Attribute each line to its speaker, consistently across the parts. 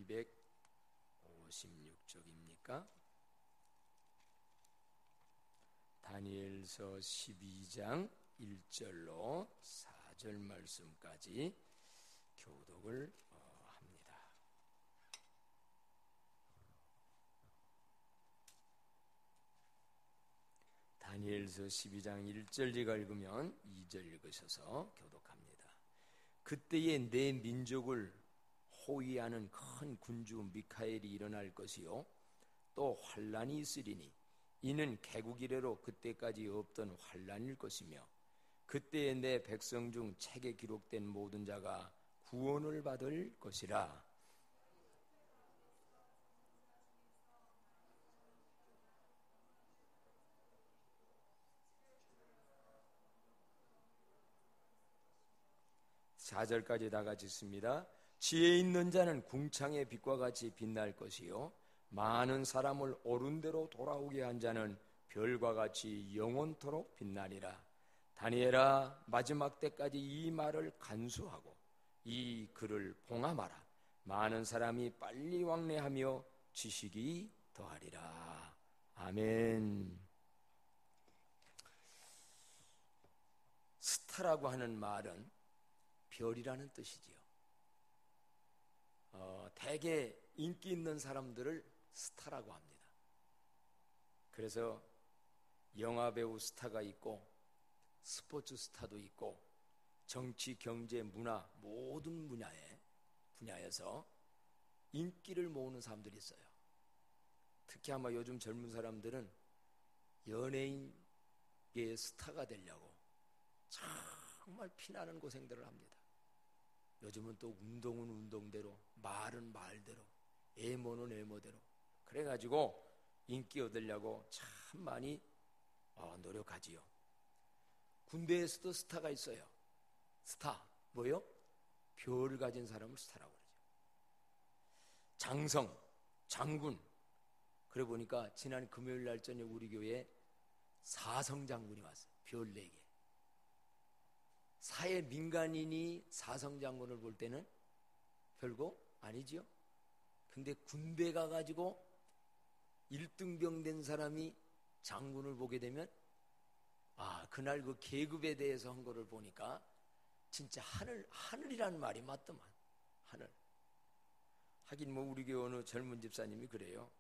Speaker 1: 256쪽입니까? 다니엘서 12장 1절로 4절 말씀까지 교독을 합니다. 다니엘서 12장 1절 읽으면 2절 읽으셔서 교독합니다. 그때에 내 민족을 호위하는 큰 군주 미카엘이 일어날 것이요 또 환란이 있으리니 이는 개국 이래로 그때까지 없던 환란일 것이며 그때에 내 백성 중 책에 기록된 모든 자가 구원을 받을 것이라. (4절까지) 다 같이 읽습니다. 지혜 있는 자는 궁창의 빛과 같이 빛날 것이요 많은 사람을 옳은 대로 돌아오게 한 자는 별과 같이 영원토록 빛나리라. 다니엘아, 마지막 때까지 이 말을 간수하고 이 글을 봉함하라. 많은 사람이 빨리 왕래하며 지식이 더하리라. 아멘. 스타라고 하는 말은 별이라는 뜻이지요. 대개 인기 있는 사람들을 스타라고 합니다. 그래서 영화배우 스타가 있고 스포츠 스타도 있고 정치, 경제, 문화 모든 분야에서 인기를 모으는 사람들이 있어요. 특히 아마 요즘 젊은 사람들은 연예인계의 스타가 되려고 정말 피나는 고생들을 합니다. 요즘은 또 운동은 운동대로, 말은 말대로, 애모는 애모대로 그래가지고 인기 얻으려고 참 많이 노력하지요. 군대에서도 스타가 있어요. 스타, 뭐요? 별을 가진 사람을 스타라고 그러죠. 장성, 장군. 그래 보니까 지난 금요일 날 저녁 우리 교회에 사성 장군이 왔어요. 별 4개. 사회 민간인이 사성 장군을 볼 때는 별거 아니지요. 근데 군대 가가지고 1등병 된 사람이 장군을 보게 되면 그날 그 계급에 대해서 한 거를 보니까 진짜 하늘이라는 말이 맞더만. 하늘. 하긴 뭐 우리 교회 어느 젊은 집사님이 그래요.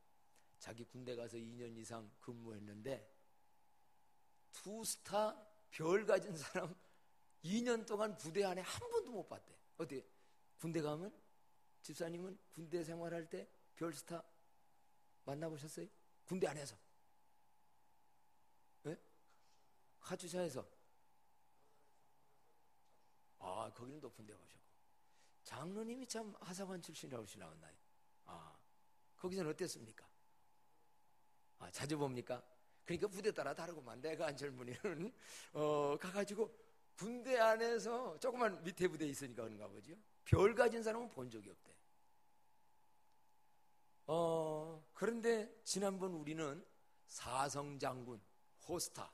Speaker 1: 자기 군대 가서 2년 이상 근무했는데 2스타 별 가진 사람 2년 동안 부대 안에 한 번도 못 봤대. 어때? 군대 가면 집사님은 군대 생활할 때 별스타 만나보셨어요? 군대 안에서. 네? 카투샤에서. 거기는 높은 데 가셨고. 장로님이 참 하사관 출신이라고 나왔나요? 거기서는 어땠습니까? 자주 봅니까? 그러니까 부대 따라 다르구만. 내가 한 젊은이는 가가지고 군대 안에서 조그만 밑에 부대에 있으니까 그런가 보죠. 별 가진 사람은 본 적이 없대. 그런데 지난번 우리는 사성장군, 호스타,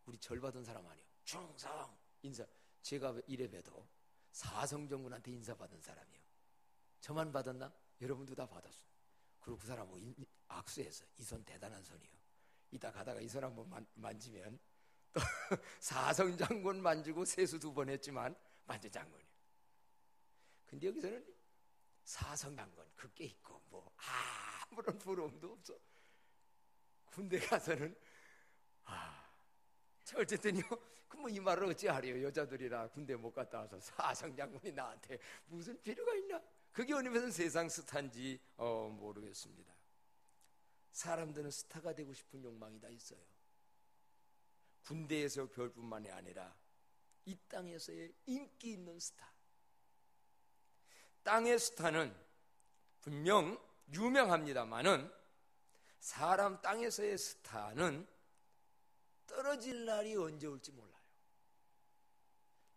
Speaker 1: 우리 절 받은 사람 아니에요. 충성, 인사. 제가 이래 봬도 사성장군한테 인사받은 사람이에요. 저만 받았나? 여러분도 다 받았어요. 그리고 그 사람하고 악수해서 이 손 대단한 손이에요. 이따 가다가 이 손 한번 만지면 또 사성장군 만지고 세수 2번 했지만 만진 장군이에요. 근데 여기서는 사성장군 그게 있고 뭐 아무런 부러움도 없어. 군대 가서는 어쨌든요. 그럼 이 말을 어찌하래요. 여자들이라 군대 못 갔다 와서 사성장군이 나한테 무슨 필요가 있나? 그게 어느 면은 세상 스타인지 모르겠습니다. 사람들은 스타가 되고 싶은 욕망이 다 있어요. 군대에서 별뿐만이 아니라 이 땅에서의 인기 있는 스타. 땅의 스타는 분명 유명합니다만은 사람 땅에서의 스타는 떨어질 날이 언제 올지 몰라요.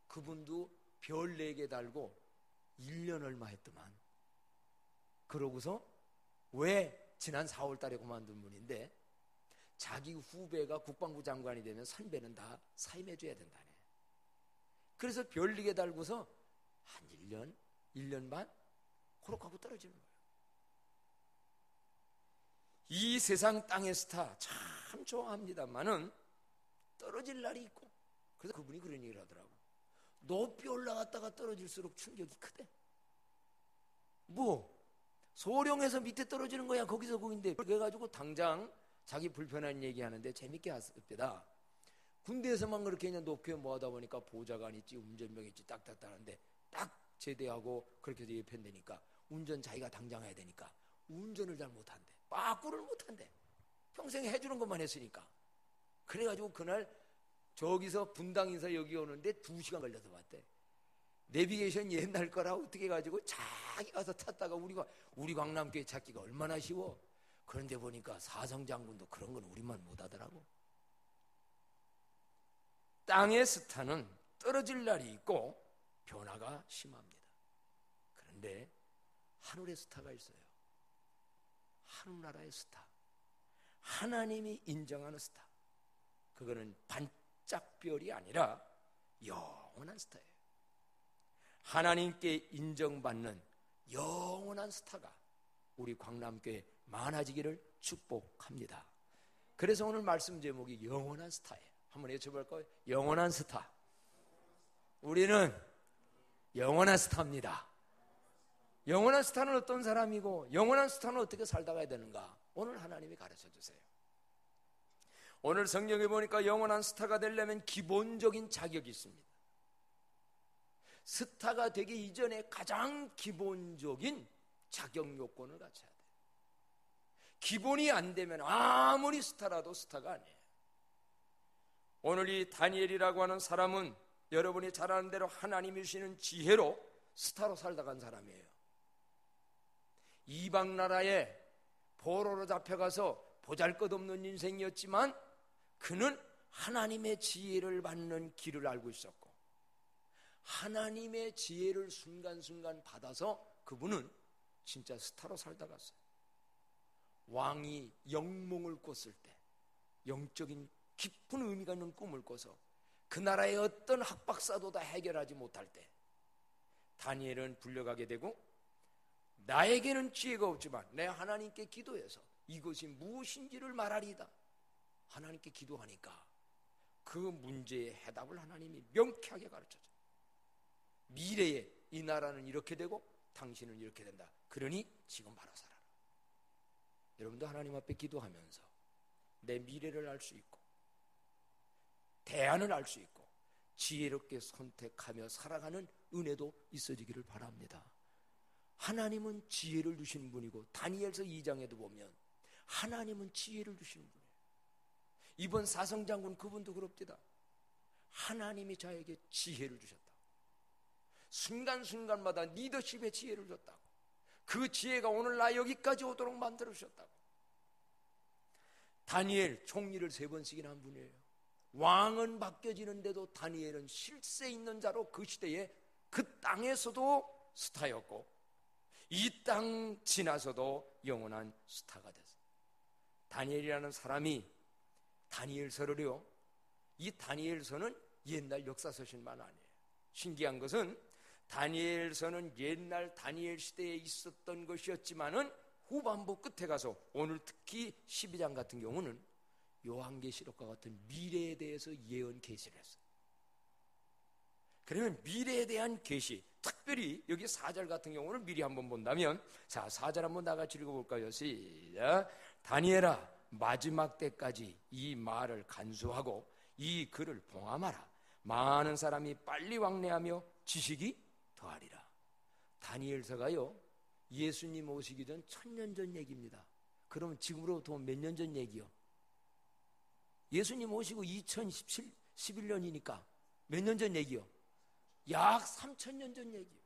Speaker 1: 그분도 별 4개 달고 1년 얼마 했더만. 그러고서 왜 지난 4월 달에 그만둔 분인데 자기 후배가 국방부 장관이 되면 선배는 다 사임해 줘야 된다네. 그래서 별 4개 달고서 한 1년, 1년 반 그렇게 하고 떨어지는 거예요. 이 세상 땅의 스타 참 좋아합니다만은 떨어질 날이 있고, 그래서 그분이 그런 얘기를 하더라고. 높이 올라갔다가 떨어질수록 충격이 크대. 뭐 소룡에서 밑에 떨어지는 거야. 거기서 거긴데. 그래가지고 당장 자기 불편한 얘기하는데 재밌게 하습니다. 군대에서만 그렇게 그냥 높게 뭐하다 보니까 보좌관 있지, 운전병 있지, 딱딱딱 하는데 딱 제대하고 그렇게 해서 예편되니까 운전 자기가 당장 해야 되니까 운전을 잘 못한대. 빠꾸를 못한대. 평생 해주는 것만 했으니까. 그래가지고 그날 저기서 분당에서 여기 오는데 2시간 걸려서 왔대. 내비게이션 옛날 거라 어떻게 해가지고 자기 가서 탔다가 우리 광남교회 찾기가 얼마나 쉬워. 그런데 보니까 사성장군도 그런 건 우리만 못하더라고. 땅의 스타는 떨어질 날이 있고 변화가 심합니다. 그런데 하늘의 스타가 있어요. 하늘나라의 스타, 하나님이 인정하는 스타. 그거는 반짝별이 아니라 영원한 스타예요. 하나님께 인정받는 영원한 스타가 우리 광남교회 많아지기를 축복합니다. 그래서 오늘 말씀 제목이 영원한 스타예요. 한번 외쳐볼까요? 영원한 스타. 우리는 영원한 스타입니다. 영원한 스타는 어떤 사람이고 영원한 스타는 어떻게 살다 가야 되는가? 오늘 하나님이 가르쳐 주세요. 오늘 성경에 보니까 영원한 스타가 되려면 기본적인 자격이 있습니다. 스타가 되기 이전에 가장 기본적인 자격 요건을 갖춰야 돼요. 기본이 안 되면 아무리 스타라도 스타가 아니에요. 오늘 이 다니엘이라고 하는 사람은 여러분이 잘 아는 대로 하나님이 주시는 지혜로 스타로 살다 간 사람이에요. 이방 나라에 포로로 잡혀가서 보잘것없는 인생이었지만 그는 하나님의 지혜를 받는 길을 알고 있었고, 하나님의 지혜를 순간순간 받아서 그분은 진짜 스타로 살다 갔어요. 왕이 영몽을 꿨을 때, 영적인 깊은 의미가 있는 꿈을 꿔서 그 나라의 어떤 학박사도 다 해결하지 못할 때 다니엘은 불려가게 되고, 나에게는 지혜가 없지만 내 하나님께 기도해서 이것이 무엇인지를 말하리이다. 하나님께 기도하니까 그 문제의 해답을 하나님이 명쾌하게 가르쳐줘요. 미래에 이 나라는 이렇게 되고 당신은 이렇게 된다. 그러니 지금 바로 살아라. 여러분도 하나님 앞에 기도하면서 내 미래를 알 수 있고 대안을 알 수 있고 지혜롭게 선택하며 살아가는 은혜도 있어지기를 바랍니다. 하나님은 지혜를 주시는 분이고, 다니엘서 2장에도 보면 하나님은 지혜를 주시는 분이에요. 이번 사성장군 그분도 그럽디다. 하나님이 자에게 지혜를 주셨다. 순간순간마다 리더십의 지혜를 줬다고. 그 지혜가 오늘 나 여기까지 오도록 만들어 주셨다고. 다니엘 총리를 3번씩이나 한 분이에요. 왕은 바뀌어지는데도 다니엘은 실세 있는 자로 그 시대에 그 땅에서도 스타였고 이 땅 지나서도 영원한 스타가 됐어요. 다니엘이라는 사람이 다니엘서를요, 이 다니엘서는 옛날 역사서실만 아니에요. 신기한 것은 다니엘서는 옛날 다니엘 시대에 있었던 것이었지만은 후반부 끝에 가서 오늘 특히 12장 같은 경우는 요한계시록과 같은 미래에 대해서 예언 계시를 했어요. 그러면 미래에 대한 계시, 특별히 여기 4절 같은 경우는 미리 한번 본다면, 자 4절 한번 다 같이 읽어볼까요? 시작. 다니엘아, 마지막 때까지 이 말을 간수하고 이 글을 봉함하라. 많은 사람이 빨리 왕래하며 지식이 더하리라. 다니엘서가요, 예수님 오시기 전 1000년 전 얘기입니다. 그러면 지금으로부터 몇 년 전 얘기요? 예수님 오시고 2011년이니까 몇 년 전 얘기요? 약 3000년 전 얘기요.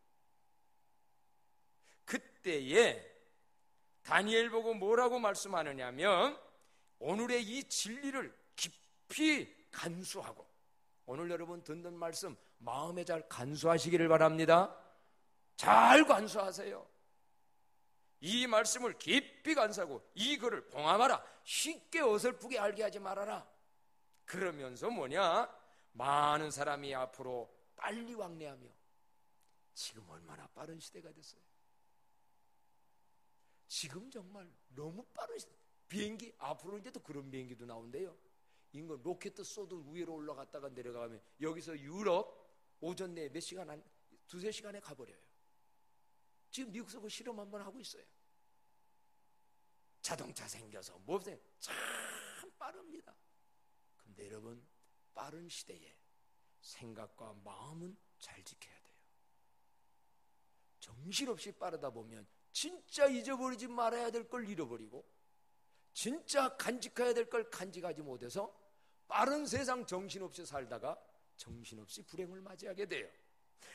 Speaker 1: 그때에 다니엘 보고 뭐라고 말씀하느냐면, 오늘의 이 진리를 깊이 간수하고, 오늘 여러분 듣는 말씀 마음에 잘 간수하시기를 바랍니다. 잘 간수하세요. 이 말씀을 깊이 간수하고 이 글을 봉함하라. 쉽게 어설프게 알게 하지 말아라. 그러면서 뭐냐? 많은 사람이 앞으로 빨리 왕래하며, 지금 얼마나 빠른 시대가 됐어요. 지금 정말 너무 빠른 시대. 비행기 앞으로 이제 또 그런 비행기도 나온대요. 이거 로켓도 쏘도 위로 올라갔다가 내려가면 여기서 유럽 오전 내에 몇 시간, 한 두세 시간에 가버려요. 지금 미국에서 그 실험 한번 하고 있어요. 자동차 생겨서 뭐 없어요. 참 빠릅니다. 근데 여러분, 빠른 시대에 생각과 마음은 잘 지켜야 돼요. 정신없이 빠르다 보면 진짜 잊어버리지 말아야 될 걸 잃어버리고, 진짜 간직해야 될 걸 간직하지 못해서 빠른 세상 정신없이 살다가 정신없이 불행을 맞이하게 돼요.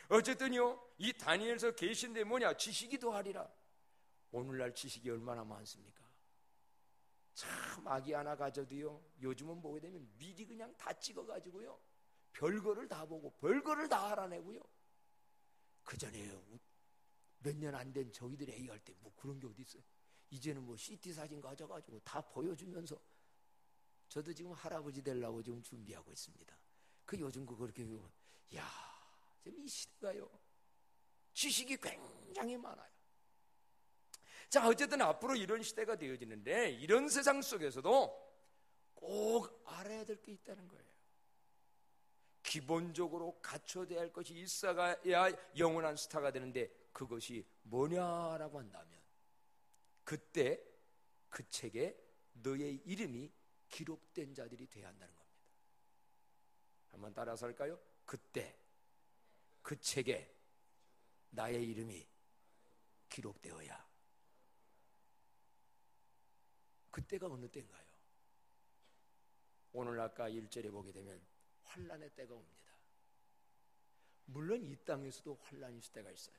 Speaker 1: 어쨌든요, 이 다니엘서 계신데 뭐냐? 지식이 더하리라. 오늘날 지식이 얼마나 많습니까? 참 아기 하나 가져도요, 요즘은 보게 되면 미리 그냥 다 찍어가지고요, 별거를 다 보고 별거를 다 알아내고요. 그 전에 몇 년 안 된 저희들이 얘기할 때 뭐 그런 게 어디 있어요? 이제는 뭐 CT 사진 가져가지고 다 보여주면서, 저도 지금 할아버지 되려고 지금 준비하고 있습니다. 그 요즘 그렇게, 야, 지금 이 시대가요, 지식이 굉장히 많아요. 자, 어쨌든 앞으로 이런 시대가 되어지는데, 이런 세상 속에서도 꼭 알아야 될 게 있다는 거예요. 기본적으로 갖춰야 할 것이 있어야 영원한 스타가 되는데, 그것이 뭐냐라고 한다면, 그때 그 책에 너의 이름이 기록된 자들이 되어야 한다는 겁니다. 한번 따라서 할까요? 그때 그 책에 나의 이름이 기록되어야. 그때가 어느 때인가요? 오늘 아까 1절에 보게 되면 환난의 때가 옵니다. 물론 이 땅에서도 환난이 있을 때가 있어요.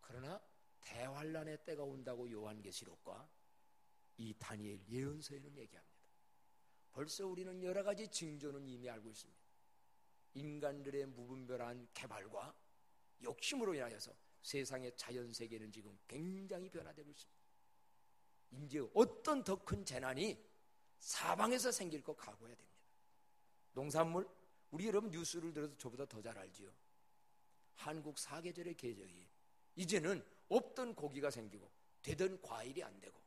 Speaker 1: 그러나 대환난의 때가 온다고 요한계시록과 이 다니엘 예언서에는 얘기합니다. 벌써 우리는 여러 가지 징조는 이미 알고 있습니다. 인간들의 무분별한 개발과 욕심으로 인하여서 세상의 자연세계는 지금 굉장히 변화되고 있습니다. 이제 어떤 더 큰 재난이 사방에서 생길 거 각오해야 됩니다. 농산물, 우리 여러분 뉴스를 들어도 저보다 더 잘 알지요. 한국 사계절의 계절이 이제는 없던 고기가 생기고 되던 과일이 안 되고,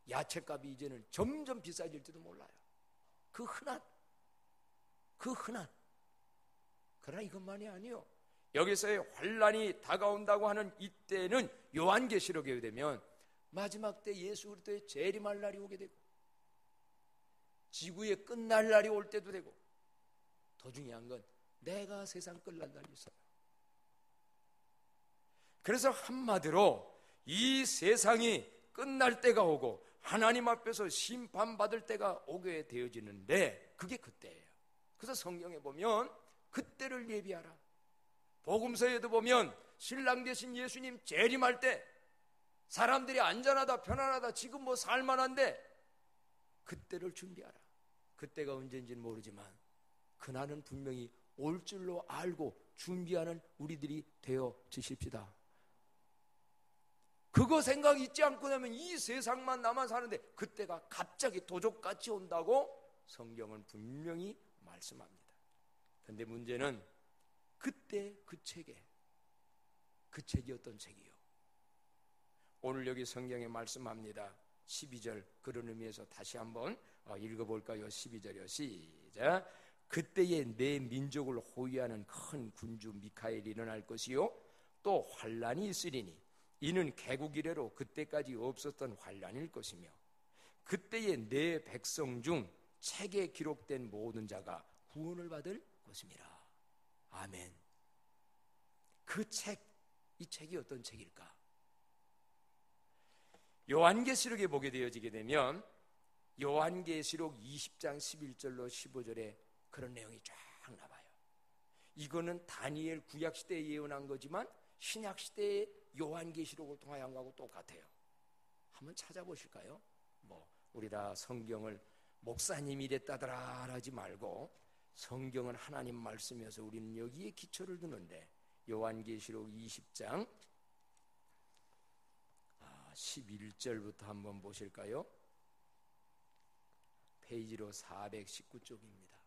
Speaker 1: 야채값이 이제는 점점 비싸질지도 몰라요. 그 흔한. 그러나 이것만이 아니요, 여기서의 환란이 다가온다고 하는 이때는 요한계시록에 되면 마지막 때 예수 그리스도의 재림할 날이 오게 되고, 지구의 끝날 날이 올 때도 되고, 더 중요한 건 내가 세상 끝날 날이 있어요. 그래서 한마디로 이 세상이 끝날 때가 오고 하나님 앞에서 심판받을 때가 오게 되어지는데, 그게 그때예요. 그래서 성경에 보면 그때를 예비하라. 복음서에도 보면 신랑 되신 예수님 재림할 때 사람들이 안전하다 편안하다 지금 뭐 살만한데 그때를 준비하라. 그때가 언제인지는 모르지만 그날은 분명히 올 줄로 알고 준비하는 우리들이 되어지십시다. 그거 생각 잊지 않고 나면 이 세상만 나만 사는데 그때가 갑자기 도적같이 온다고 성경은 분명히 말씀합니다. 그런데 문제는 그때 그 책에, 그 책이 어떤 책이요? 오늘 여기 성경에 말씀합니다. 12절, 그런 의미에서 다시 한번 읽어볼까요? 12절이요. 시작. 그때에 내 민족을 호위하는 큰 군주 미카엘이 일어날 것이요 또 환란이 있으리니 이는 개국 이래로 그때까지 없었던 환란일 것이며 그때에 내 백성 중 책에 기록된 모든 자가 구원을 받을 것임이라. 아멘. 그 책, 이 책이 어떤 책일까? 요한계시록에 보게 되어지게 되면 요한계시록 20장 11절로 15절에 그런 내용이 쫙 나와요. 이거는 다니엘 구약시대에 예언한 거지만 신약시대의 요한계시록을 통하여 한 거하고 똑같아요. 한번 찾아보실까요? 우리 다 성경을 목사님이 이랬다더라 하지 말고 성경은 하나님 말씀이어서 우리는 여기에 기초를 두는데, 요한계시록 20장 11절부터 한번 보실까요? 페이지로 419쪽입니다.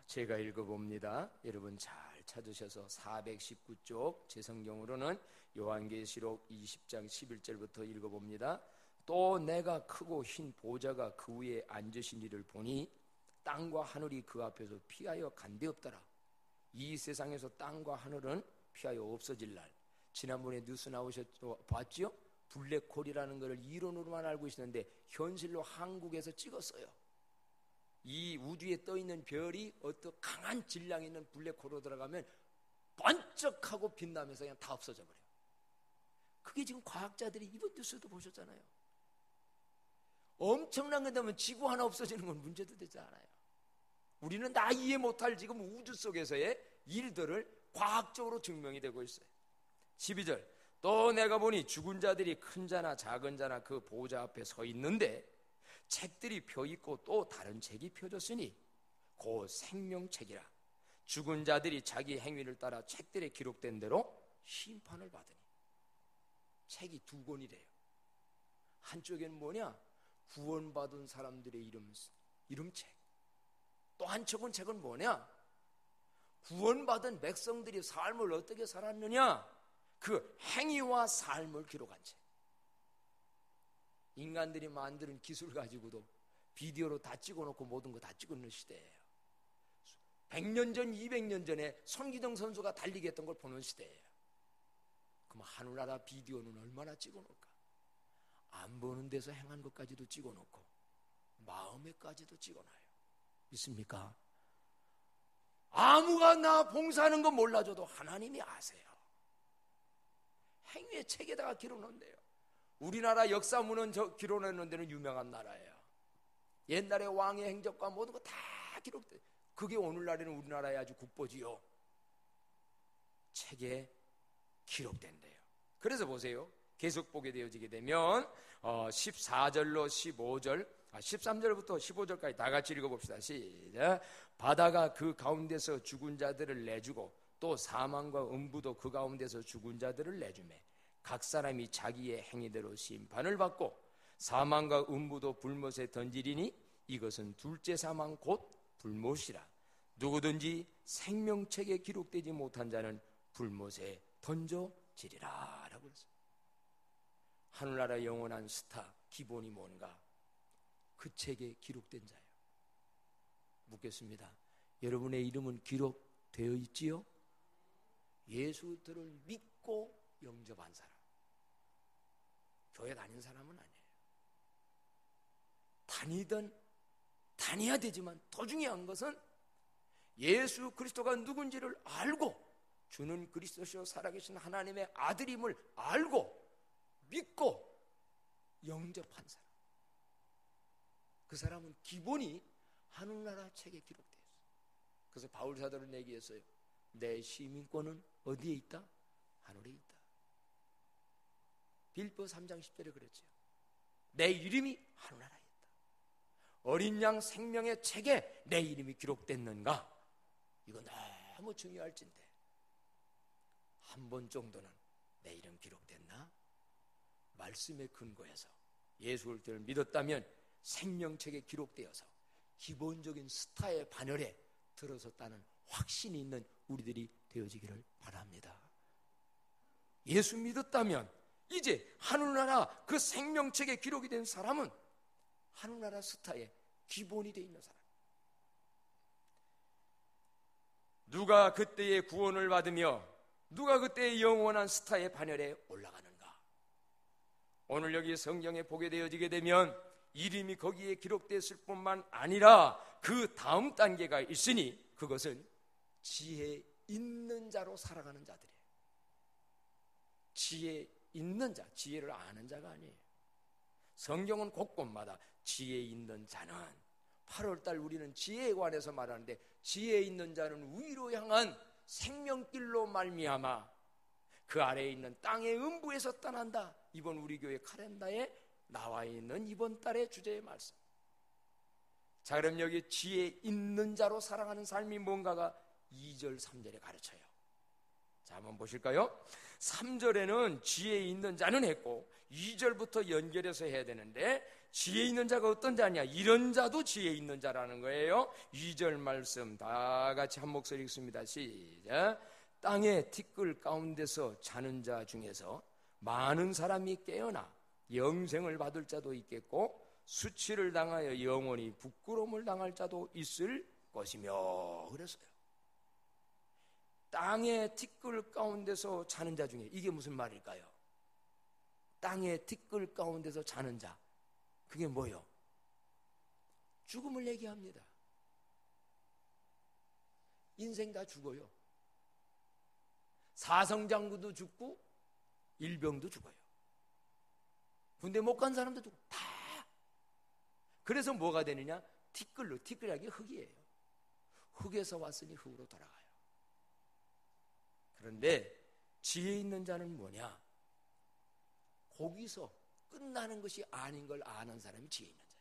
Speaker 1: 제가 읽어봅니다. 여러분 잘 찾으셔서 419쪽 제 성경으로는 요한계시록 20장 11절부터 읽어봅니다. 또 내가 크고 흰 보좌가 그 위에 앉으신 이를 보니 땅과 하늘이 그 앞에서 피하여 간데없더라. 이 세상에서 땅과 하늘은 피하여 없어질 날, 지난번에 뉴스 나오셨죠? 봤죠? 블랙홀이라는 것을 이론으로만 알고 있었는데 현실로 한국에서 찍었어요. 이 우주에 떠있는 별이 어떤 강한 질량 있는 블랙홀로 들어가면 번쩍하고 빛나면서 그냥 다 없어져 버려요. 그게 지금 과학자들이 이번 뉴스도 보셨잖아요. 엄청난 게 되면 지구 하나 없어지는 건 문제도 되지 않아요. 우리는 다 이해 못할 지금 우주 속에서의 일들을 과학적으로 증명이 되고 있어요. 12절, 또 내가 보니 죽은 자들이 큰 자나 작은 자나 그 보좌 앞에 서 있는데 책들이 펴있고 또 다른 책이 펴졌으니 곧 생명책이라. 죽은 자들이 자기 행위를 따라 책들에 기록된 대로 심판을 받으니. 책이 두 권이래요. 한쪽에는 뭐냐? 구원받은 사람들의 이름책. 또 한쪽은 책은 뭐냐? 구원받은 백성들이 삶을 어떻게 살았느냐? 그 행위와 삶을 기록한 책. 인간들이 만드는 기술 가지고도 비디오로 다 찍어놓고 모든 거 다 찍어놓는 시대예요. 100년 전, 200년 전에 손기정 선수가 달리기 했던 걸 보는 시대예요. 그럼 하늘나라 비디오는 얼마나 찍어놓을까? 안 보는 데서 행한 것까지도 찍어놓고 마음에까지도 찍어놔요. 믿습니까? 아무가 나 봉사하는 거 몰라줘도 하나님이 아세요. 행위의 책에다가 기록놓는데요. 우리나라 역사문은 기록해놓는 데는 유명한 나라예요. 옛날에 왕의 행적과 모든 거 다 기록돼요. 그게 오늘날에는 우리나라의 아주 국보지요. 책에 기록된대요. 그래서 보세요. 계속 보게 되어지게 되면 14절로 15절 13절부터 15절까지 다 같이 읽어봅시다. 시작. 바다가 그 가운데서 죽은 자들을 내주고 또 사망과 음부도 그 가운데서 죽은 자들을 내주매 각 사람이 자기의 행위대로 심판을 받고 사망과 음부도 불못에 던지리니 이것은 둘째 사망 곧 불못이라. 누구든지 생명책에 기록되지 못한 자는 불못에 던져지리라 라고 했어요. 하늘나라 영원한 스타 기본이 뭔가? 그 책에 기록된 자예요. 묻겠습니다. 여러분의 이름은 기록되어 있지요? 예수를 믿고 영접한 사람, 교회 다닌 사람은 아니에요. 다녀야 되지만 더 중요한 것은 예수 그리스도가 누군지를 알고 주는 그리스도시요 살아계신 하나님의 아들임을 알고 믿고 영접한 사람, 그 사람은 기본이 하늘나라 책에 기록되어 있어요. 그래서 바울 사도는 얘기했어요. 내 시민권은 어디에 있다? 하늘에 있다. 빌보 3장 10절에 그랬죠. 내 이름이 하늘나라에 있다. 어린 양 생명의 책에 내 이름이 기록됐는가? 이거 너무 중요할진데 한 번 정도는 내 이름 기록됐나? 말씀에 근거해서 예수 그리스도를 믿었다면 생명책에 기록되어서 기본적인 스타의 반열에 들어섰다는 확신이 있는 우리들이 되어지기를 바랍니다. 예수 믿었다면 이제 하늘나라 그 생명책에 기록이 된 사람은 하늘나라 스타의 기본이 되어 있는 사람. 누가 그때의 구원을 받으며 누가 그때의 영원한 스타의 반열에 올라가는가? 오늘 여기 성경에 보게 되어지게 되면 이름이 거기에 기록됐을 뿐만 아니라 그 다음 단계가 있으니 그것은 지혜 있는 자로 살아가는 자들이에요. 지혜 있는 자, 지혜를 아는 자가 아니에요. 성경은 곳곳마다 지혜 있는 자는 8월달 우리는 지혜에 관해서 말하는데 지혜 있는 자는 위로 향한 생명길로 말미암아 그 아래에 있는 땅의 음부에서 떠난다. 이번 우리 교회 카렌다에 나와 있는 이번 달의 주제의 말씀. 자, 그럼 여기 지혜 있는 자로 살아가는 삶이 뭔가가 2절 3절에 가르쳐요. 자, 한번 보실까요? 3절에는 지혜 있는 자는 했고 2절부터 연결해서 해야 되는데, 지혜 있는 자가 어떤 자냐? 이런 자도 지혜 있는 자라는 거예요. 2절 말씀 다 같이 한 목소리 읽습니다. 시작. 땅의 티끌 가운데서 자는 자 중에서 많은 사람이 깨어나 영생을 받을 자도 있겠고 수치를 당하여 영원히 부끄러움을 당할 자도 있을 것이며, 그랬어요. 땅의 티끌 가운데서 자는 자 중에, 이게 무슨 말일까요? 땅의 티끌 가운데서 자는 자, 그게 뭐요? 죽음을 얘기합니다. 인생 다 죽어요. 사성장구도 죽고 일병도 죽어요. 군대 못 간 사람도 죽고 다. 그래서 뭐가 되느냐? 티끌로, 티끌이라는 게 흙이에요. 흙에서 왔으니 흙으로 돌아가요. 그런데 지혜 있는 자는 뭐냐? 거기서 끝나는 것이 아닌 걸 아는 사람이 지혜 있는 자예요.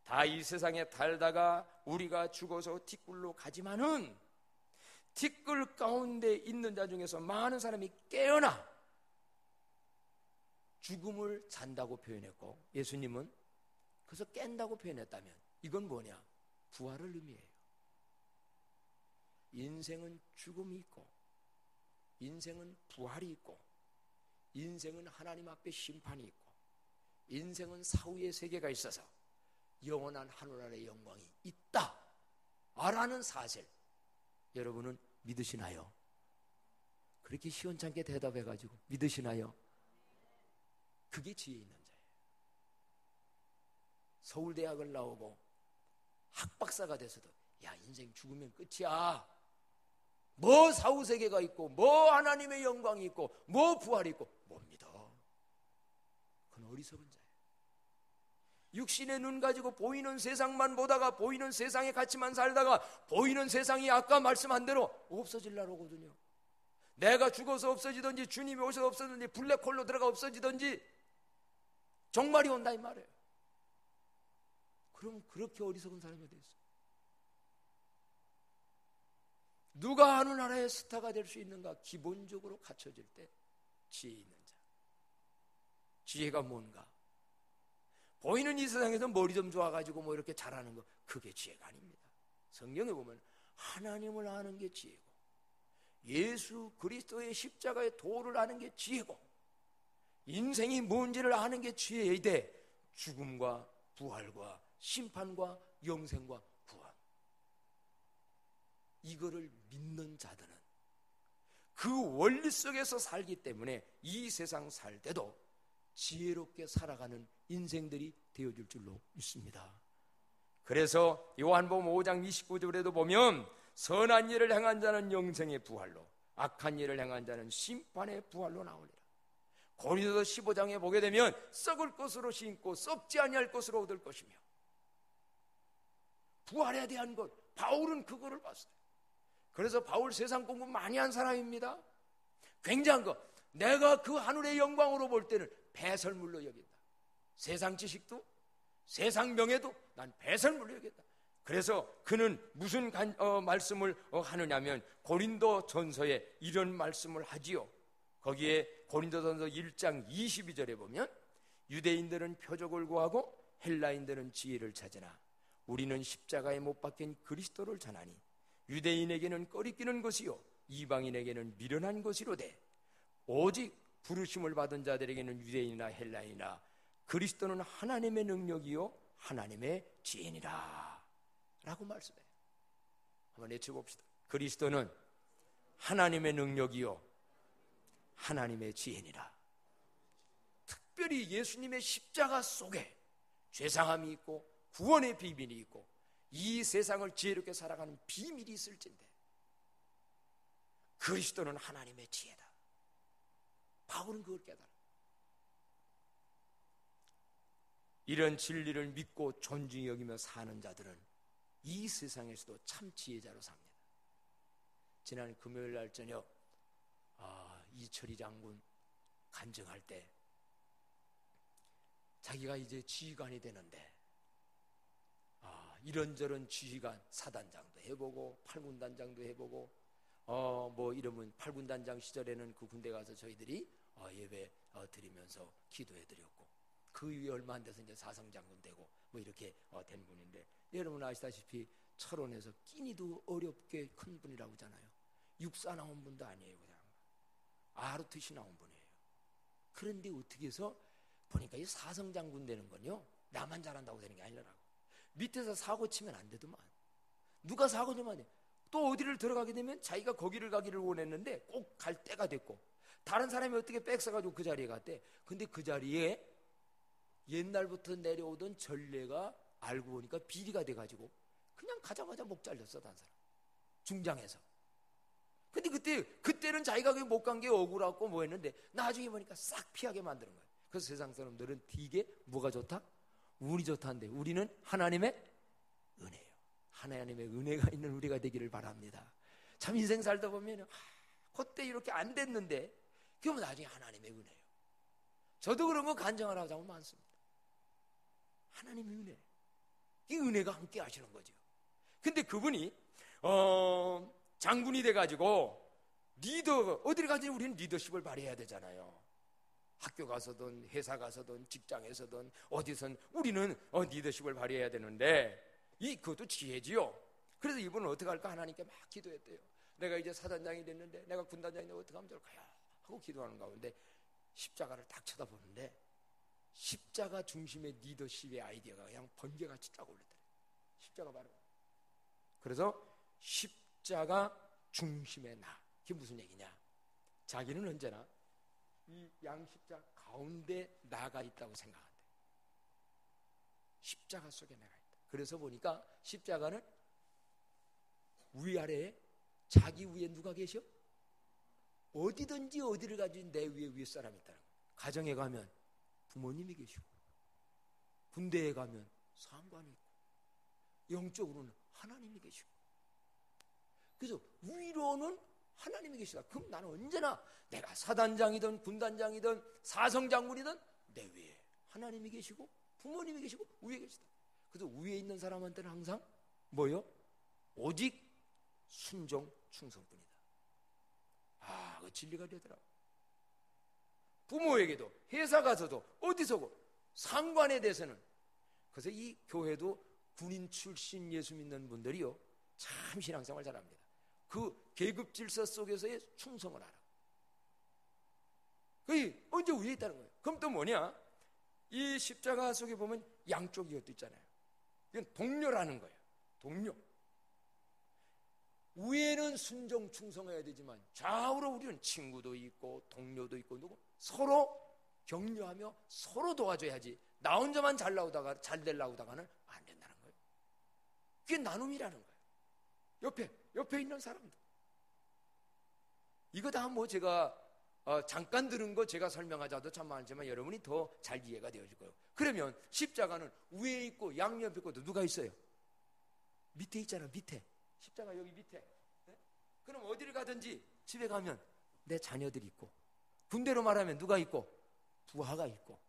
Speaker 1: 다 이 세상에 살다가 우리가 죽어서 티끌로 가지만은 티끌 가운데 있는 자 중에서 많은 사람이 깨어나 죽음을 잔다고 표현했고, 예수님은 그래서 깬다고 표현했다면 이건 뭐냐? 부활을 의미해요. 인생은 죽음이 있고, 인생은 부활이 있고, 인생은 하나님 앞에 심판이 있고, 인생은 사후의 세계가 있어서 영원한 하늘 아래 영광이 있다 라는 사실, 여러분은 믿으시나요? 그렇게 시원찮게 대답해가지고 믿으시나요? 그게 지혜 있는 자예요. 서울대학을 나오고 학박사가 돼서도 야, 인생 죽으면 끝이야, 뭐 사후세계가 있고 뭐 하나님의 영광이 있고 뭐 부활이 있고 못 믿어. 그건 어리석은 자예요. 육신의 눈 가지고 보이는 세상만 보다가 보이는 세상의 가치만 살다가 보이는 세상이 아까 말씀한 대로 없어질라고 하거든요. 내가 죽어서 없어지든지 주님이 오셔서 없어지든지 블랙홀로 들어가 없어지든지 종말이 온다 이 말이에요. 그럼 그렇게 어리석은 사람이 어디 있어요? 누가 하늘나라의 스타가 될 수 있는가? 기본적으로 갖춰질 때 지혜 있는 자. 지혜가 뭔가? 보이는 이 세상에서 머리 좀 좋아가지고 뭐 이렇게 잘하는 거, 그게 지혜가 아닙니다. 성경에 보면 하나님을 아는 게 지혜고, 예수 그리스도의 십자가의 도를 아는 게 지혜고, 인생이 뭔지를 아는 게 지혜이되, 죽음과 부활과 심판과 영생과 구원, 이거를 믿는 자들은 그 원리 속에서 살기 때문에 이 세상 살 때도 지혜롭게 살아가는 인생들이 되어줄 줄로 믿습니다. 그래서 요한복음 5장 29절에도 보면 선한 일을 행한 자는 영생의 부활로, 악한 일을 행한 자는 심판의 부활로 나오리라. 고린도서 15장에 보게 되면 썩을 것으로 심고 썩지 아니할 것으로 얻을 것이며, 부활에 대한 것, 바울은 그거를 봤어요. 그래서 바울 세상 공부 많이 한 사람입니다. 굉장한 거, 내가 그 하늘의 영광으로 볼 때는 배설물로 여긴다. 세상 지식도 세상 명예도 난 배설물로 여긴다. 그래서 그는 무슨 말씀을 하느냐면 고린도 전서에 이런 말씀을 하지요. 거기에 고린도 전서 1장 22절에 보면 유대인들은 표적을 구하고 헬라인들은 지혜를 찾으나 우리는 십자가에 못 박힌 그리스도를 전하니 유대인에게는 꺼리끼는 것이요 이방인에게는 미련한 것이로되 오직 부르심을 받은 자들에게는 유대인이나 헬라인이나 그리스도는 하나님의 능력이요 하나님의 지혜니라 라고 말씀해요. 한번 외쳐봅시다. 그리스도는 하나님의 능력이요 하나님의 지혜니라. 특별히 예수님의 십자가 속에 죄사함이 있고 구원의 비밀이 있고 이 세상을 지혜롭게 살아가는 비밀이 있을진데, 그리스도는 하나님의 지혜다. 바울은 그걸 깨달아. 이런 진리를 믿고 존중히 여기며 사는 자들은 이 세상에서도 참 지혜자로 삽니다. 지난 금요일 날 저녁 이철희 장군 간증할 때 자기가 이제 지휘관이 되는데 이런저런 지휘관 사단장도 해보고 팔군단장도 해보고 뭐 이러면 8군단장 시절에는 그 군대 가서 저희들이 예배 드리면서 기도해 드렸고, 그 위에 얼마 안 돼서 이제 사성장군 되고 뭐 이렇게 된 분인데, 여러분 아시다시피 철원에서 끼니도 어렵게 큰 분이라고 하잖아요. 육사 나온 분도 아니에요. 그냥 아르투시 나온 분이에요. 그런데 어떻게 해서 보니까 이 사성장군 되는 건요, 나만 잘한다고 되는 게 아니라고. 밑에서 사고 치면 안 되더만. 누가 사고 치면 안 돼. 또 어디를 들어가게 되면 자기가 거기를 가기를 원했는데 꼭 갈 때가 됐고, 다른 사람이 어떻게 뺏어가지고 그 자리에 갔대. 근데 그 자리에 옛날부터 내려오던 전례가 알고 보니까 비리가 돼가지고 그냥 가자마자 목 잘렸어, 다른 사람 중장에서. 근데 그때는 자기가 못 간 게 억울하고 뭐 했는데, 나중에 보니까 싹 피하게 만드는 거예요. 그래서 세상 사람들은 되게 뭐가 좋다? 운이 좋다는데, 우리는 하나님의 은혜예요. 하나님의 은혜가 있는 우리가 되기를 바랍니다. 참 인생 살다 보면 그때 이렇게 안 됐는데, 그러면 나중에 하나님의 은혜예요. 저도 그런 거 간증하라고 하면 많습니다. 하나님의 은혜, 이 은혜가 함께 하시는 거죠. 근데 그분이 장군이 돼가지고 어딜 가든지 우리는 리더십을 발휘해야 되잖아요. 학교 가서든 회사 가서든 직장에서든 어디선 우리는 리더십을 발휘해야 되는데, 그것도 지혜지요. 그래서 이분은 어떻게 할까 하나님께 막 기도했대요. 내가 이제 사단장이 됐는데, 내가 군단장이 되면 어떻게 하면 좋을까요? 하고 기도하는 가운데 십자가를 딱 쳐다보는데, 십자가 중심의 리더십의 아이디어가 그냥 번개같이 쫙 올렸더래. 십자가 바로. 그래서 십자가 중심의 나. 그게 무슨 얘기냐? 자기는 언제나 이 양십자 가운데 나가 있다고 생각한대. 십자가 속에 내가 있다. 그래서 보니까 십자가는 위아래에, 자기 위에 누가 계셔? 어디든지 어디를 가진 내 위에 윗사람이 있다는 거예요. 가정에 가면 부모님이 계시고, 군대에 가면 상관이 있고, 영적으로는 하나님이 계시고. 그래서 위로는 하나님이 계시다. 그럼 나는 언제나 내가 사단장이든 군단장이든 사성장군이든 내 위에 하나님이 계시고 부모님이 계시고 위에 계시다. 그래서 위에 있는 사람한테는 항상 뭐요? 오직 순종 충성뿐이다. 그 진리가 되더라. 부모에게도, 회사 가서도, 어디서고 상관에 대해서는. 그래서 이 교회도 군인 출신 예수 믿는 분들이요, 참 신앙생활 잘합니다. 그 계급 질서 속에서의 충성을 알아. 그게 언제 위에 있다는 거예요. 그럼 또 뭐냐? 이 십자가 속에 보면 양쪽 이것도 있잖아요. 이건 동료라는 거예요. 동료. 위에는 순종 충성해야 되지만 좌우로 우리는 친구도 있고 동료도 있고 누구 서로 격려하며 서로 도와줘야지, 나 혼자만 잘 되려고 하다가는 안 된다는 거예요. 그게 나눔이라는 거예요. 옆에 있는 사람들. 이거 다 뭐 제가 잠깐 들은 거 제가 설명하자도 참 많지만 여러분이 더 잘 이해가 되어질 거예요. 그러면 십자가는 위에 있고 양옆에 있고 누가 있어요? 밑에 있잖아. 밑에. 십자가 여기 밑에. 네? 그럼 어디를 가든지 집에 가면 내 자녀들이 있고, 군대로 말하면 누가 있고? 부하가 있고,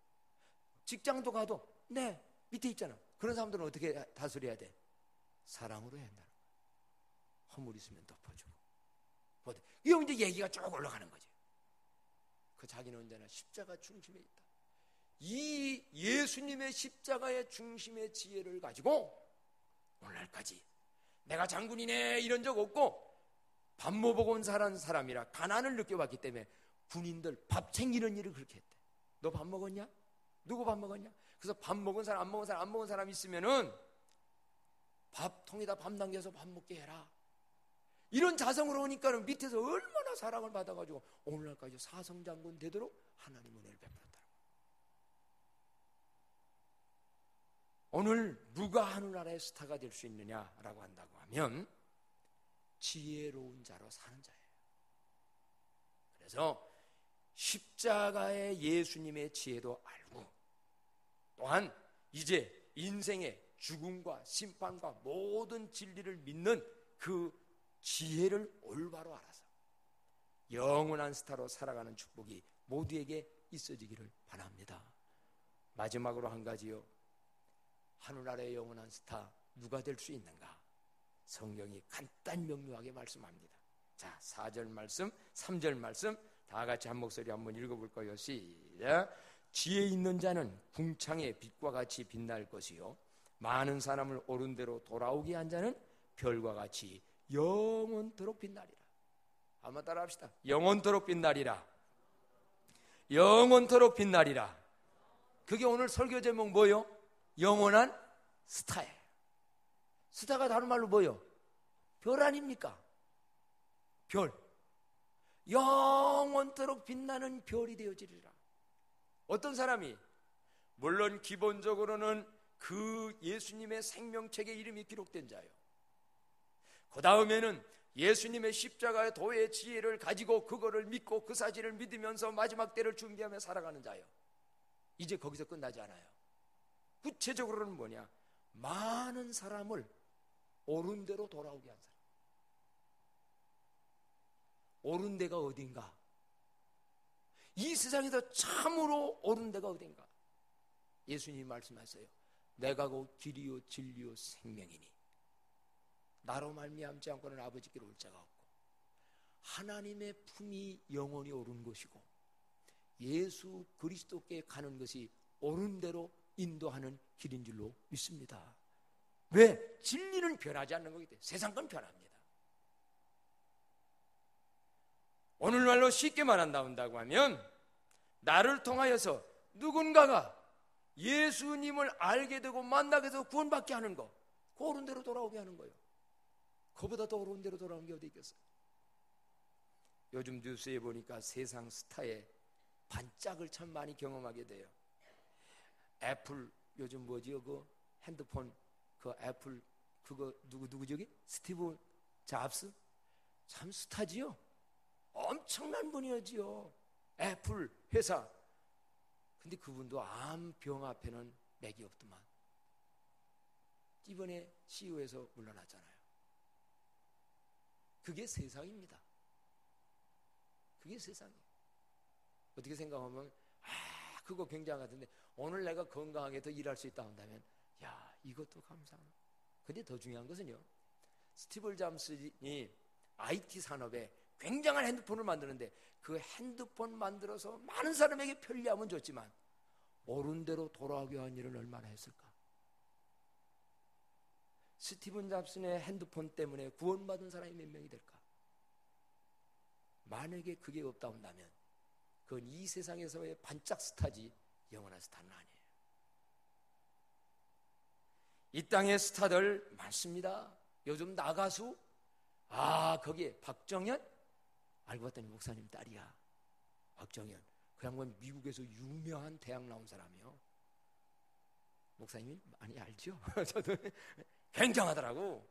Speaker 1: 직장도 가도 네 밑에 있잖아. 그런 사람들은 어떻게 다스려야 돼? 사랑으로 해야 한다는 거야. 허물 있으면 덮어주고. 이거 이제 얘기가 쭉 올라가는 거지. 그 자기는 언제나 십자가 중심에 있다. 이 예수님의 십자가의 중심의 지혜를 가지고 오늘날까지 내가 장군이네 이런 적 없고, 밥 먹어 온 사람이라 가난을 느껴봤기 때문에 군인들 밥 챙기는 일을 그렇게 했대. 너 밥 먹었냐? 누구 밥 먹었냐? 그래서 밥 먹은 사람, 안 먹은 사람 있으면은 밥통에다 밥 남겨서 밥 먹게 해라. 이런 자성으로 오니까는 밑에서 얼마나 사랑을 받아가지고 오늘날까지 사성장군 되도록 하나님 은혜를 베풀었다는 거예요. 오늘 누가 하늘나라의 스타가 될 수 있느냐라고 한다고 하면 지혜로운 자로 사는 자예요. 그래서 십자가의 예수님의 지혜도 알고, 또한 이제 인생의 죽음과 심판과 모든 진리를 믿는 그 지혜를 올바로 알아서 영원한 스타로 살아가는 축복이 모두에게 있어지기를 바랍니다. 마지막으로 한 가지요. 하늘나라의 영원한 스타 누가 될 수 있는가? 성경이 간단 명료하게 말씀합니다. 자, 4절 말씀, 3절 말씀 다 같이 한 목소리 한번 읽어볼 거예요. 시작. 지혜 있는 자는 궁창의 빛과 같이 빛날 것이요 많은 사람을 옳은 대로 돌아오게 한 자는 별과 같이 영원토록 빛나리라. 한번 따라 합시다. 영원토록 빛나리라. 영원토록 빛나리라. 그게 오늘 설교 제목 뭐요? 영원한 스타예요. 스타가 다른 말로 뭐요? 별 아닙니까? 별. 영원토록 빛나는 별이 되어지리라. 어떤 사람이 물론 기본적으로는 그 예수님의 생명책에 이름이 기록된 자요, 그 다음에는 예수님의 십자가의 도의 지혜를 가지고 그거를 믿고 그 사실을 믿으면서 마지막 때를 준비하며 살아가는 자요, 이제 거기서 끝나지 않아요. 구체적으로는 뭐냐? 많은 사람을 옳은 대로 돌아오게 한 사람. 옳은 데가 어딘가? 이 세상에서 참으로 옳은 데가 어딘가? 예수님이 말씀하세요. 내가 곧 길이요 진리요 생명이니 나로 말미암지 않고는 아버지께로 올 자가 없고, 하나님의 품이 영원히 옳은 것이고 예수 그리스도께 가는 것이 옳은 대로 인도하는 길인 줄로 믿습니다. 왜? 진리는 변하지 않는 거기 때문에. 세상 건 변합니다. 오늘날로 쉽게 말한다고 하면 나를 통하여서 누군가가 예수님을 알게 되고 만나게 돼서 구원받게 하는 거, 그 옳은 대로 돌아오게 하는 거예요. 그보다 더 옳은 대로 돌아오는 게 어디 있겠어요? 요즘 뉴스에 보니까 세상 스타의 반짝을 참 많이 경험하게 돼요. 애플 요즘 뭐지요? 그 핸드폰 그 애플 그거 누구 저기? 스티브 잡스? 참 스타지요? 엄청난 분이었지요. 애플 회사. 근데 그분도 암병 앞에는 맥이 없더만. 이번에 CEO에서 물러났잖아요. 그게 세상입니다. 그게 세상이에요. 어떻게 생각하면 그거 굉장하던데 오늘 내가 건강하게 더 일할 수 있다 한다면 야, 이것도 감사하네. 근데 더 중요한 것은요, 스티브 잡스니 IT 산업에 굉장한 핸드폰을 만드는데 그 핸드폰 만들어서 많은 사람에게 편리함은 줬지만 옳은 대로 돌아오게 한 일은 얼마나 했을까? 스티븐 잡슨의 핸드폰 때문에 구원받은 사람이 몇 명이 될까? 만약에 그게 없다 한다면 그건 이 세상에서의 반짝 스타지 영원한 스타는 아니에요. 이 땅의 스타들 많습니다. 요즘 나가수, 거기에 박정현? 알고 봤더니 목사님 딸이야. 박정현. 그 양반 미국에서 유명한 대학 나온 사람이요. 목사님이 많이 알죠? 저도 굉장하더라고.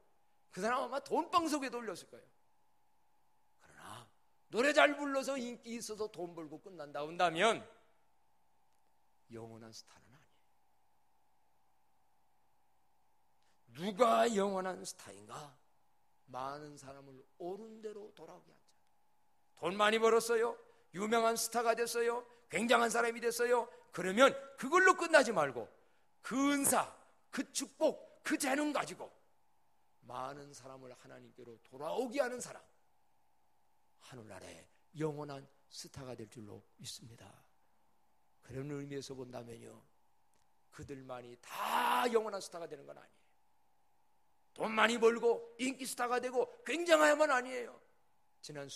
Speaker 1: 그 사람 아마 돈방 속에 돌렸을 거예요. 그러나 노래 잘 불러서 인기 있어서 돈 벌고 끝난다 한다면 영원한 스타는 아니에요. 누가 영원한 스타인가? 많은 사람을 옳은 대로 돌아오게 하자. 돈 많이 벌었어요. 유명한 스타가 됐어요. 굉장한 사람이 됐어요. 그러면 그걸로 끝나지 말고 그 은사, 그 축복, 그 재능 가지고 많은 사람을 하나님께로 돌아오게 하는 사람, 하늘나라의 영원한 스타가 될 줄로 믿습니다. 그런 의미에서 본다면요, 그들만이 다 영원한 스타가 되는 건 아니에요. 돈 많이 벌고 인기 스타가 되고 굉장해야만 아니에요. 지난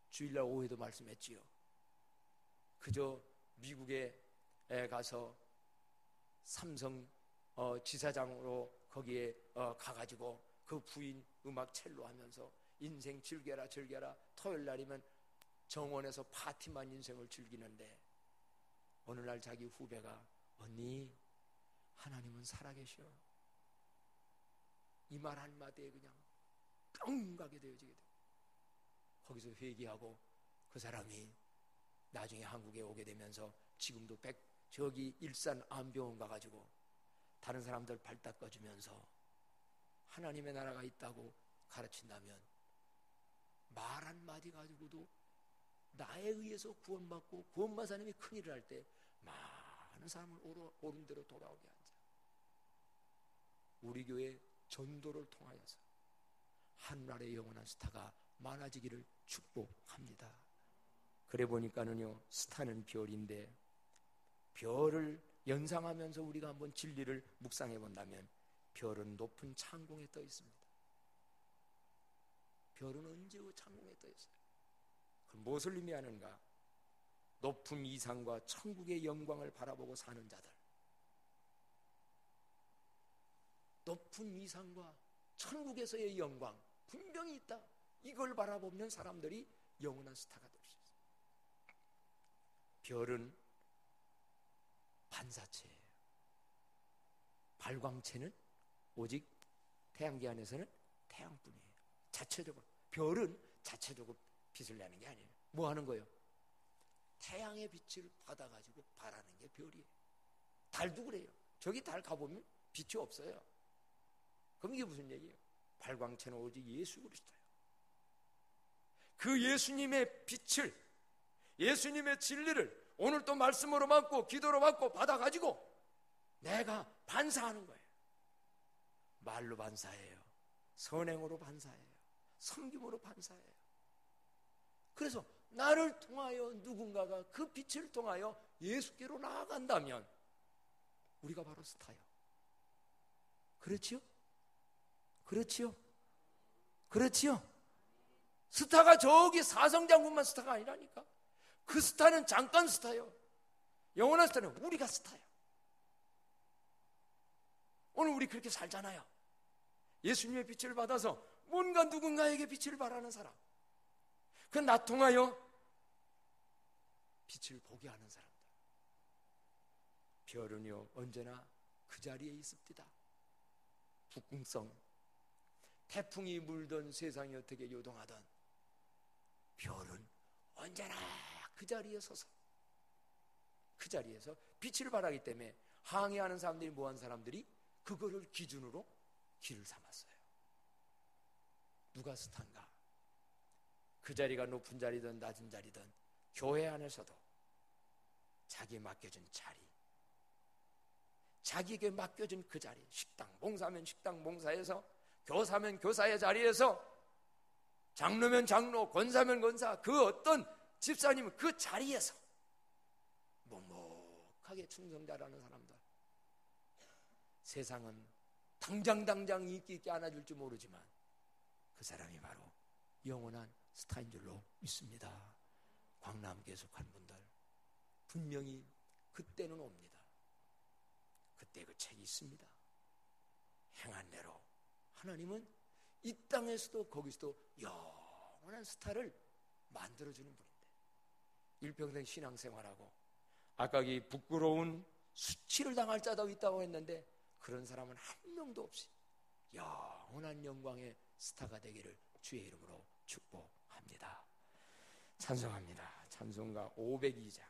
Speaker 1: 주일날 오후에도 말씀했지요. 그저 미국에 가서 삼성 지사장으로 거기에 가가지고 그 부인 음악 첼로 하면서 인생 즐겨라 즐겨라, 토요일 날이면 정원에서 파티만 인생을 즐기는데 어느 날 자기 후배가 언니, 하나님은 살아계셔. 이 말 한마디에 그냥 뻥 가게 되어지게 돼요. 거기서 회개하고 그 사람이 나중에 한국에 오게 되면서 지금도 저기 일산 암병원 가가지고 다른 사람들 발 닦아주면서 하나님의 나라가 있다고 가르친다면 말 한마디 가지고도 나에 의해서 구원받고 구원받은 사람이 큰일을 할 때 많은 사람을 옳은 대로 돌아오게 하자. 우리 교회 전도를 통하여서 하늘나라의 영원한 스타가 많아지기를 축복합니다. 그래 보니까는요, 스타는 별인데 별을 연상하면서 우리가 한번 진리를 묵상해 본다면 별은 높은 창공에 떠 있습니다. 별은 언제 창공에 떠 있어요? 그럼 무엇을 의미하는가? 높은 이상과 천국의 영광을 바라보고 사는 자들, 높은 이상과 천국에서의 영광 분명히 있다. 이걸 바라보면 사람들이 영원한 스타가 될 수 있어요. 별은 반사체예요. 발광체는 오직 태양계 안에서는 태양뿐이에요. 자체적으로 별은 자체적으로 빛을 내는 게 아니에요. 뭐 하는 거예요? 태양의 빛을 받아가지고 발하는 게 별이에요. 달도 그래요. 저기 달 가보면 빛이 없어요. 그럼 이게 무슨 얘기예요? 발광체는 오직 예수 그리스도예요. 그 예수님의 빛을, 예수님의 진리를 오늘 또 말씀으로 받고 기도로 받고 받아가지고 내가 반사하는 거예요. 말로 반사해요. 선행으로 반사해요. 섬김으로 반사해요. 그래서 나를 통하여 누군가가 그 빛을 통하여 예수께로 나아간다면 우리가 바로 스타요. 그렇지요? 그렇지요? 그렇지요? 스타가 저기 사성장군만 스타가 아니라니까. 그 스타는 잠깐 스타요. 영원한 스타는 우리가 스타요. 오늘 우리 그렇게 살잖아요. 예수님의 빛을 받아서 뭔가 누군가에게 빛을 발하는 사람, 그 나 통하여 빛을 보게 하는 사람들. 별은요 언제나 그 자리에 있습니다. 북극성, 태풍이 물던 세상이 어떻게 요동하던 별은 언제나 그 자리에 서서 그 자리에서 빛을 발하기 때문에 항해하는 사람들이, 뭐한 사람들이 그거를 기준으로 길을 삼았어요. 누가 스타인가? 그 자리가 높은 자리든 낮은 자리든 교회 안에서도 자기에 맡겨진 자리, 자기에게 맡겨진 그 자리, 식당 봉사면 식당 봉사에서, 교사면 교사의 자리에서, 장로면 장로, 권사면 권사, 그 어떤 집사님은 그 자리에서 묵묵하게 충성자라는 사람들, 세상은 당장 인기 있게 안아줄지 모르지만 그 사람이 바로 영원한 스타인 줄로 믿습니다. 광남교회 속한 분들 분명히 그때는 옵니다. 그때 그 책이 있습니다. 행한 대로 하나님은 이 땅에서도 거기서도 영원한 스타를 만들어주는 분인데, 일평생 신앙생활하고 아까 이 부끄러운 수치를 당할 자도 있다고 했는데 그런 사람은 한 명도 없이 영원한 영광의 스타가 되기를 주의 이름으로 축복합니다. 찬송합니다. 찬송가 502장